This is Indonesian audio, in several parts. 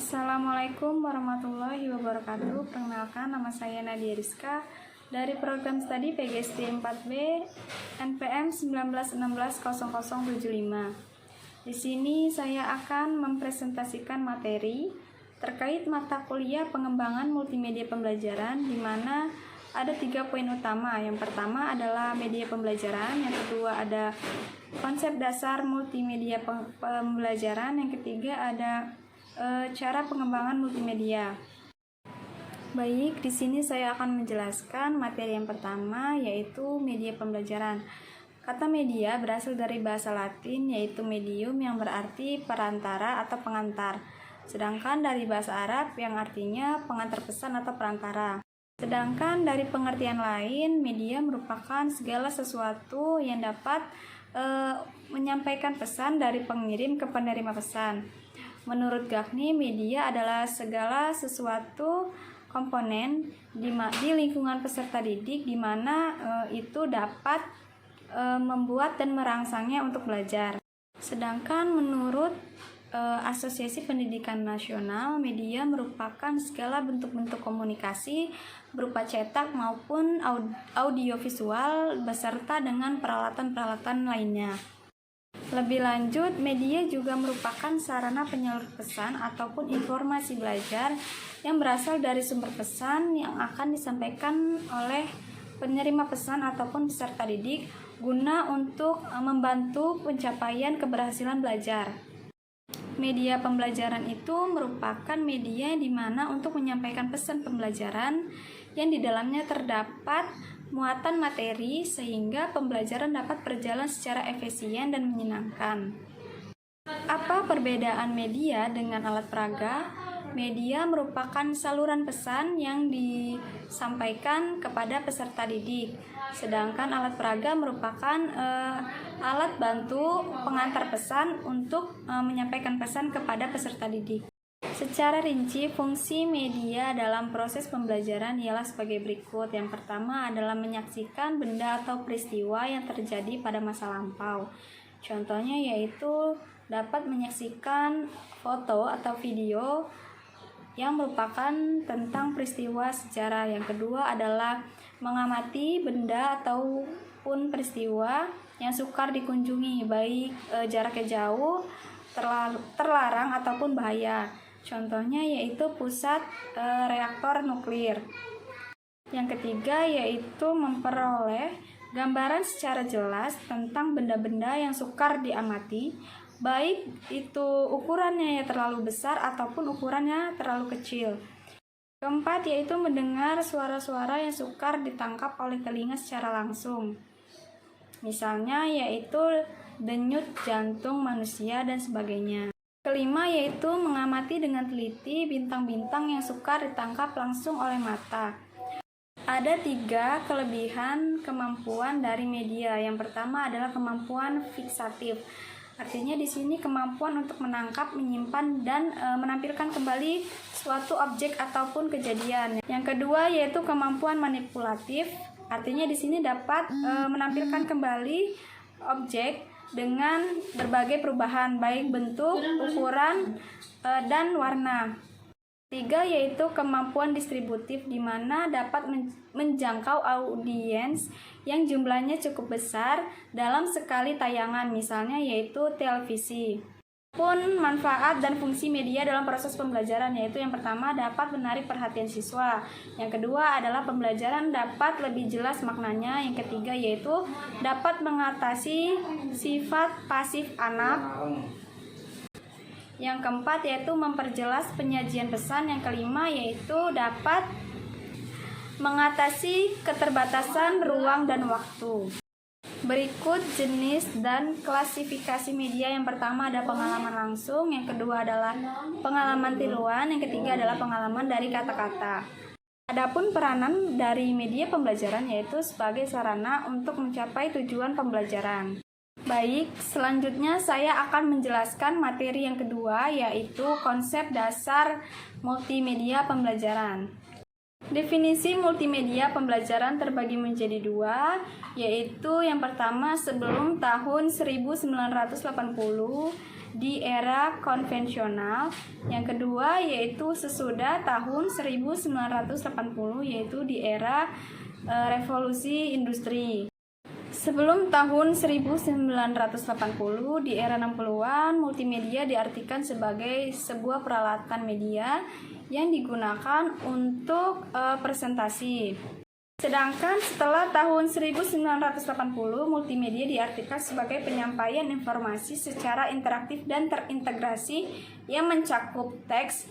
Assalamualaikum warahmatullahi wabarakatuh. Perkenalkan, nama saya Nadia Rizka dari program studi PGSD 4B NPM 19160075. Di sini saya akan mempresentasikan materi terkait mata kuliah pengembangan multimedia pembelajaran, di mana ada 3 poin utama. Yang pertama adalah media pembelajaran, yang kedua ada konsep dasar multimedia pembelajaran, yang ketiga ada cara pengembangan multimedia. Baik, di sini saya akan menjelaskan materi yang pertama, yaitu media pembelajaran. Kata media berasal dari bahasa Latin, yaitu medium, yang berarti perantara atau pengantar. Sedangkan dari bahasa Arab yang artinya pengantar pesan atau perantara. Sedangkan dari pengertian lain, media merupakan segala sesuatu yang dapat menyampaikan pesan dari pengirim ke penerima pesan. Menurut Gaffney, media adalah segala sesuatu komponen di lingkungan peserta didik, di mana itu dapat membuat dan merangsangnya untuk belajar. Sedangkan menurut Asosiasi Pendidikan Nasional, media merupakan segala bentuk-bentuk komunikasi berupa cetak maupun audiovisual beserta dengan peralatan-peralatan lainnya. Lebih lanjut, media juga merupakan sarana penyalur pesan ataupun informasi belajar yang berasal dari sumber pesan yang akan disampaikan oleh penerima pesan ataupun peserta didik guna untuk membantu pencapaian keberhasilan belajar. Media pembelajaran itu merupakan media di mana untuk menyampaikan pesan pembelajaran yang di dalamnya terdapat muatan materi sehingga pembelajaran dapat berjalan secara efisien dan menyenangkan. Apa perbedaan media dengan alat peraga? Media merupakan saluran pesan yang disampaikan kepada peserta didik, sedangkan alat peraga merupakan alat bantu pengantar pesan untuk menyampaikan pesan kepada peserta didik. Secara rinci, fungsi media dalam proses pembelajaran ialah sebagai berikut. Yang pertama adalah menyaksikan benda atau peristiwa yang terjadi pada masa lampau. Contohnya yaitu dapat menyaksikan foto atau video yang merupakan tentang peristiwa sejarah. Yang kedua adalah mengamati benda ataupun peristiwa yang sukar dikunjungi, baik jaraknya jauh, terlarang ataupun bahaya. Contohnya yaitu pusat reaktor nuklir. Yang ketiga yaitu memperoleh gambaran secara jelas tentang benda-benda yang sukar diamati, baik itu ukurannya yang terlalu besar ataupun ukurannya terlalu kecil. Keempat yaitu mendengar suara-suara yang sukar ditangkap oleh telinga secara langsung. Misalnya yaitu denyut jantung manusia dan sebagainya. Kelima yaitu mengamati dengan teliti bintang-bintang yang sukar ditangkap langsung oleh mata. Ada 3 kelebihan kemampuan dari media. Yang pertama adalah kemampuan fiksatif. Artinya di sini kemampuan untuk menangkap, menyimpan, dan menampilkan kembali suatu objek ataupun kejadian. Yang kedua yaitu kemampuan manipulatif. Artinya di sini dapat menampilkan kembali objek dengan berbagai perubahan, baik bentuk, ukuran, dan warna. 3 yaitu kemampuan distributif, di mana dapat menjangkau audiens yang jumlahnya cukup besar dalam sekali tayangan, misalnya yaitu televisi. Pun manfaat dan fungsi media dalam proses pembelajaran, yaitu yang pertama dapat menarik perhatian siswa, yang kedua adalah pembelajaran dapat lebih jelas maknanya, yang ketiga yaitu dapat mengatasi sifat pasif anak, yang keempat yaitu memperjelas penyajian pesan, yang kelima yaitu dapat mengatasi keterbatasan ruang dan waktu. Berikut jenis dan klasifikasi media. Yang pertama ada pengalaman langsung, yang kedua adalah pengalaman tiruan, yang ketiga adalah pengalaman dari kata-kata. Adapun peranan dari media pembelajaran yaitu sebagai sarana untuk mencapai tujuan pembelajaran. Baik, selanjutnya saya akan menjelaskan materi yang kedua, yaitu konsep dasar multimedia pembelajaran. Definisi multimedia pembelajaran terbagi menjadi 2, yaitu yang pertama sebelum tahun 1980, di era konvensional. Yang kedua yaitu sesudah tahun 1980, yaitu di era revolusi industri. Sebelum tahun 1980, di era 60-an, multimedia diartikan sebagai sebuah peralatan media yang digunakan untuk presentasi. Sedangkan setelah tahun 1980, multimedia diartikan sebagai penyampaian informasi secara interaktif dan terintegrasi yang mencakup teks,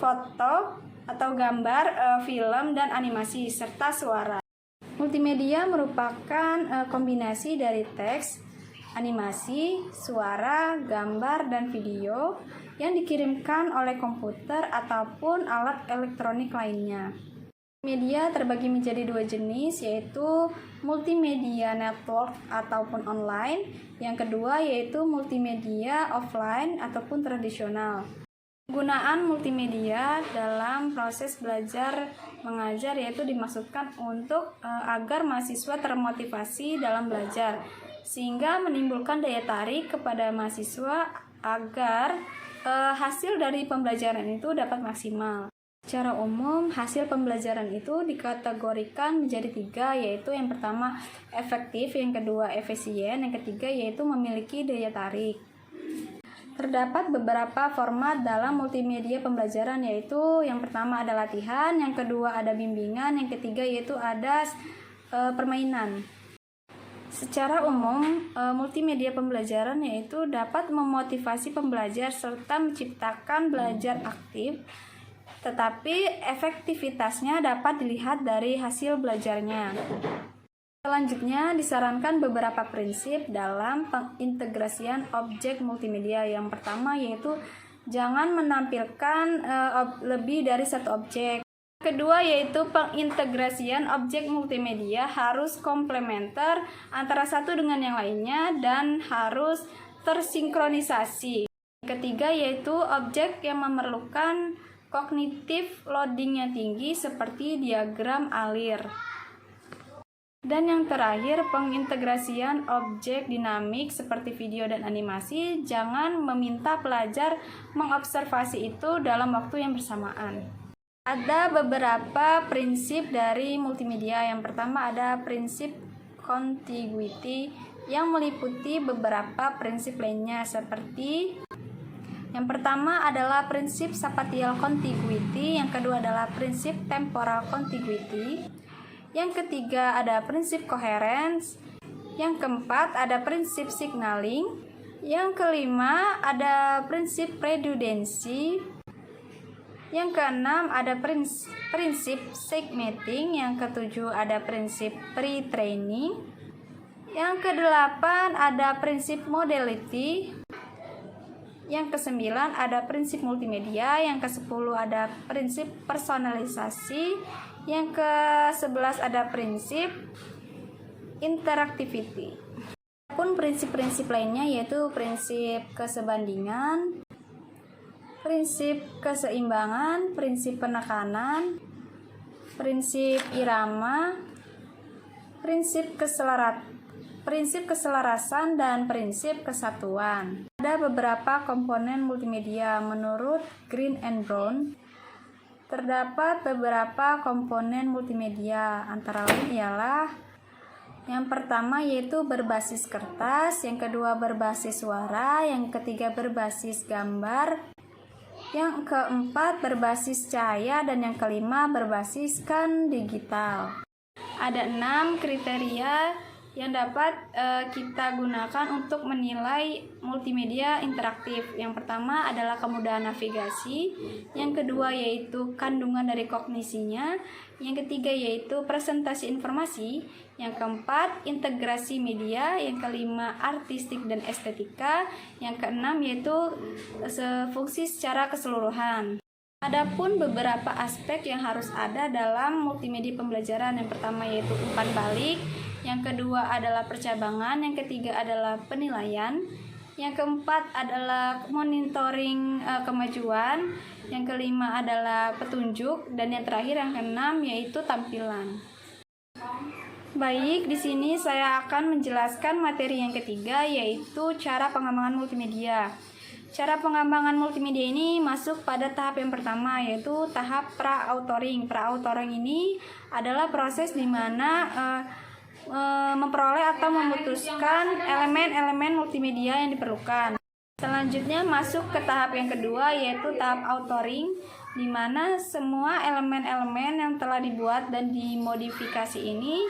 foto atau gambar, film, dan animasi, serta suara. Multimedia merupakan kombinasi dari teks, animasi, suara, gambar, dan video yang dikirimkan oleh komputer ataupun alat elektronik lainnya. Media terbagi menjadi dua jenis, yaitu multimedia network ataupun online. Yang kedua yaitu multimedia offline ataupun tradisional. Penggunaan multimedia dalam proses belajar mengajar yaitu dimaksudkan untuk agar mahasiswa termotivasi dalam belajar, sehingga menimbulkan daya tarik kepada mahasiswa agar hasil dari pembelajaran itu dapat maksimal. Secara umum, hasil pembelajaran itu dikategorikan menjadi tiga, yaitu yang pertama efektif, yang kedua efisien, yang ketiga yaitu memiliki daya tarik. Terdapat beberapa format dalam multimedia pembelajaran, yaitu yang pertama ada latihan, yang kedua ada bimbingan, yang ketiga yaitu ada permainan. Secara umum, multimedia pembelajaran yaitu dapat memotivasi pembelajar serta menciptakan belajar aktif, tetapi efektivitasnya dapat dilihat dari hasil belajarnya. Selanjutnya, disarankan beberapa prinsip dalam pengintegrasian objek multimedia. Yang pertama yaitu jangan menampilkan lebih dari satu objek. Kedua yaitu pengintegrasian objek multimedia harus komplementer antara satu dengan yang lainnya dan harus tersinkronisasi. Ketiga yaitu objek yang memerlukan kognitif loading yang tinggi seperti diagram alir. Dan yang terakhir, pengintegrasian objek dinamik seperti video dan animasi. Jangan meminta pelajar mengobservasi itu dalam waktu yang bersamaan. Ada beberapa prinsip dari multimedia. Yang pertama ada prinsip contiguity yang meliputi beberapa prinsip lainnya seperti yang pertama adalah prinsip spatial contiguity, yang kedua adalah prinsip temporal contiguity, yang ketiga ada prinsip coherence, yang keempat ada prinsip signaling, yang kelima ada prinsip redundancy, yang keenam ada prinsip segmenting, yang ketujuh ada prinsip pre-training, yang kedelapan ada prinsip modality, yang kesembilan ada prinsip multimedia, yang kesepuluh ada prinsip personalisasi, yang ke-11 ada prinsip interactivity. Adapun prinsip-prinsip lainnya yaitu prinsip kesebandingan, prinsip keseimbangan, prinsip penekanan, prinsip irama, prinsip keselarasan, dan prinsip kesatuan. Ada beberapa komponen multimedia. Menurut Green and Brown, terdapat beberapa komponen multimedia, antara lain ialah yang pertama yaitu berbasis kertas, yang kedua berbasis suara, yang ketiga berbasis gambar, yang keempat berbasis cahaya, dan yang kelima berbasiskan digital. Ada 6 kriteria yang dapat kita gunakan untuk menilai multimedia interaktif. Yang pertama adalah kemudahan navigasi, yang kedua yaitu kandungan dari kognisinya, yang ketiga yaitu presentasi informasi, yang keempat integrasi media, yang kelima artistik dan estetika, yang keenam yaitu fungsi secara keseluruhan. Adapun beberapa aspek yang harus ada dalam multimedia pembelajaran. Yang pertama yaitu umpan balik, yang kedua adalah percabangan, yang ketiga adalah penilaian, yang keempat adalah monitoring kemajuan, yang kelima adalah petunjuk, dan yang terakhir yang keenam yaitu tampilan. Baik, di sini saya akan menjelaskan materi yang ketiga yaitu cara pengembangan multimedia. Cara pengembangan multimedia ini masuk pada tahap yang pertama, yaitu tahap pra-authoring. Pra-authoring ini adalah proses di mana memperoleh atau memutuskan elemen-elemen multimedia yang diperlukan. Selanjutnya masuk ke tahap yang kedua, yaitu tahap authoring, di mana semua elemen-elemen yang telah dibuat dan dimodifikasi ini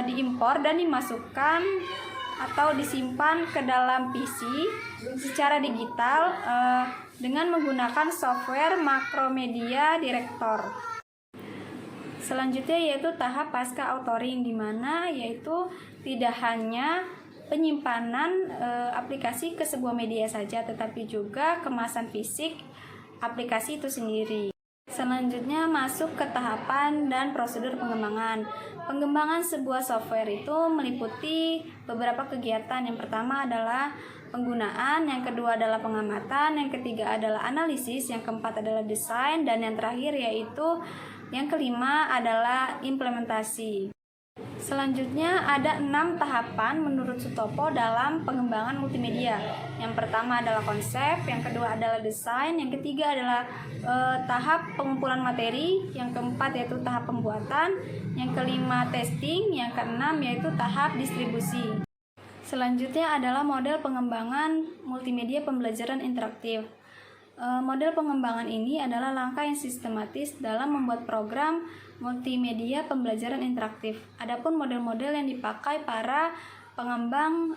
diimpor dan dimasukkan atau disimpan ke dalam PC secara digital dengan menggunakan software Macromedia Director. Selanjutnya yaitu tahap pasca authoring, di mana yaitu tidak hanya penyimpanan aplikasi ke sebuah media saja, tetapi juga kemasan fisik aplikasi itu sendiri. Selanjutnya masuk ke tahapan dan prosedur pengembangan. Pengembangan sebuah software itu meliputi beberapa kegiatan. Yang pertama adalah penggunaan, yang kedua adalah pengamatan, yang ketiga adalah analisis, yang keempat adalah desain, dan yang terakhir yaitu yang kelima adalah implementasi. Selanjutnya ada 6 tahapan menurut Sutopo dalam pengembangan multimedia. Yang pertama adalah konsep, yang kedua adalah desain, yang ketiga adalah tahap pengumpulan materi, yang keempat yaitu tahap pembuatan, yang kelima testing, yang keenam yaitu tahap distribusi. Selanjutnya adalah model pengembangan multimedia pembelajaran interaktif. Model pengembangan ini adalah langkah yang sistematis dalam membuat program multimedia pembelajaran interaktif. Adapun model-model yang dipakai para pengembang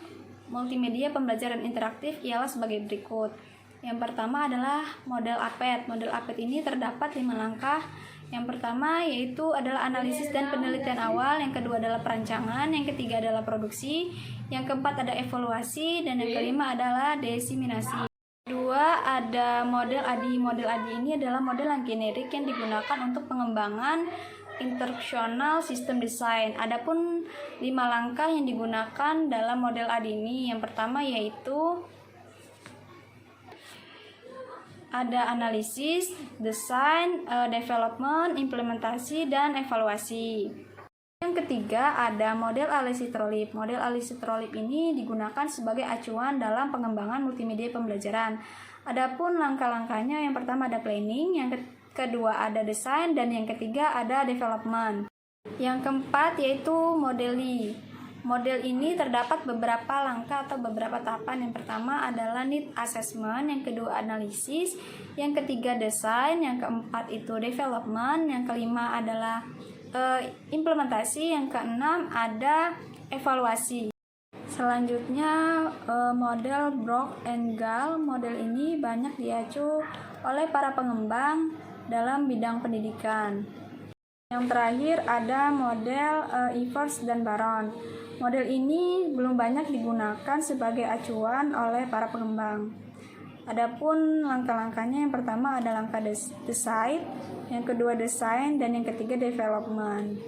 multimedia pembelajaran interaktif ialah sebagai berikut. Yang pertama adalah model APET. Model APET ini terdapat 5 langkah. Yang pertama yaitu adalah analisis dan penelitian awal, yang kedua adalah perancangan, yang ketiga adalah produksi, yang keempat ada evaluasi, dan yang kelima adalah diseminasi. Kedua ada model ADI. Model ADI ini adalah model yang generik yang digunakan untuk pengembangan instructional system design. Adapun 5 langkah yang digunakan dalam model ADI ini, yang pertama yaitu ada analisis, desain, development, implementasi, dan evaluasi. Yang ketiga ada model Alesi-Trolip. Model Alesi-Trolip ini digunakan sebagai acuan dalam pengembangan multimedia pembelajaran. Adapun langkah-langkahnya, yang pertama ada planning, yang kedua ada desain, dan yang ketiga ada development. Yang keempat yaitu modeli. Model ini terdapat beberapa langkah atau beberapa tahapan. Yang pertama adalah need assessment, yang kedua analisis, yang ketiga desain, yang keempat itu development, yang kelima adalah implementasi, yang keenam ada evaluasi. Selanjutnya model Brock and Gall. Model ini banyak diacu oleh para pengembang dalam bidang pendidikan. Yang terakhir ada model Evers dan Baron. Model ini belum banyak digunakan sebagai acuan oleh para pengembang. Adapun langkah-langkahnya, yang pertama ada langkah desain, yang kedua desain, dan yang ketiga development.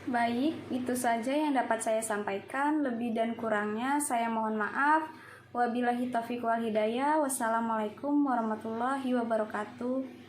Baik, itu saja yang dapat saya sampaikan. Lebih dan kurangnya saya mohon maaf. Wabillahi taufiq wal hidayah. Wassalamualaikum warahmatullahi wabarakatuh.